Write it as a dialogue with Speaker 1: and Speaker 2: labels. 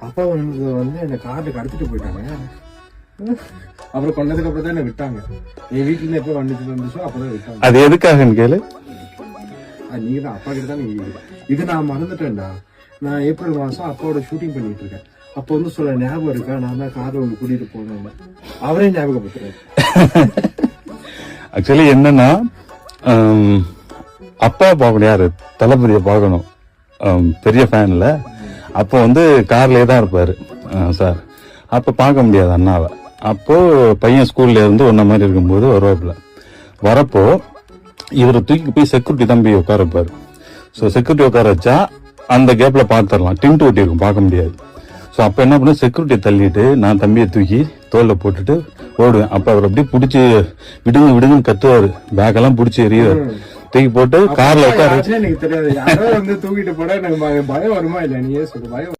Speaker 1: அப்பா வந்து என்ன கார்ல கடத்திட்டு போயிட்டாங்க. அப்புறம் கொண்டதுக்கு அப்புறம் தான் என்ன விட்டாங்க. என் வீட்டுல இருந்து எப்ப வந்துச்சோ அப்பதான் விட்டாங்க.
Speaker 2: அது எதுக்காகன்னு கேளு.
Speaker 1: நீங்க தான் அப்பா கிட்ட தான் நீங்க இது நான் மறந்துட்டேன்டா. நான் ஏப்ரல் மாசம் அப்பாவோட ஷூட்டிங் பண்ணிட்டு இருக்கேன். அப்ப வந்து சொல்ல ஞாபகம் இருக்கா, நான் தான் கார்ல ஒன்று கூட்டிட்டு போனேன். அவரே ஞாபகப்படுத்துறாரு.
Speaker 2: ஆக்சுவலி என்னன்னா, அப்பா பார்க்கணும், யாரு தளபதியை பார்க்கணும், பெரிய ஃபேன்ல. அப்போ வந்து கார்லயே தான் இருப்பாரு சார். அப்ப பார்க்க முடியாது அண்ணாவை. அப்போ பையன் ஸ்கூல்ல இருந்து ஒன்ன மாதிரி இருக்கும்போது வருவாப்புல. வரப்போ இவரை தூக்கி போய் செக்யூரிட்டி தம்பி உட்கார வைப்பாரு. ஸோ செக்யூரிட்டி உட்கார வச்சா அந்த கேப்ல பாத்துரலாம், டின்ட் ஒட்டி இருக்கும், பார்க்க முடியாது. ஸோ அப்ப என்ன பண்ண, செக்யூரிட்டியை தள்ளிட்டு நான் தம்பியை தூக்கி தோல்ல போட்டுட்டு ஓடுவேன். அப்ப அவர் அப்படியே பிடிச்சி விடுங்க விடுங்கன்னு கத்துவாரு, பேக்கெல்லாம் பிடிச்சி எறிவாரு. தூக்கி போட்டு கார்ல உட்கார
Speaker 1: எனக்கு தெரியாது. யாரோ வந்து தூக்கிட்டு போட எனக்கு பயம் வருமா இல்ல, நீயே சொல்லு. பயம்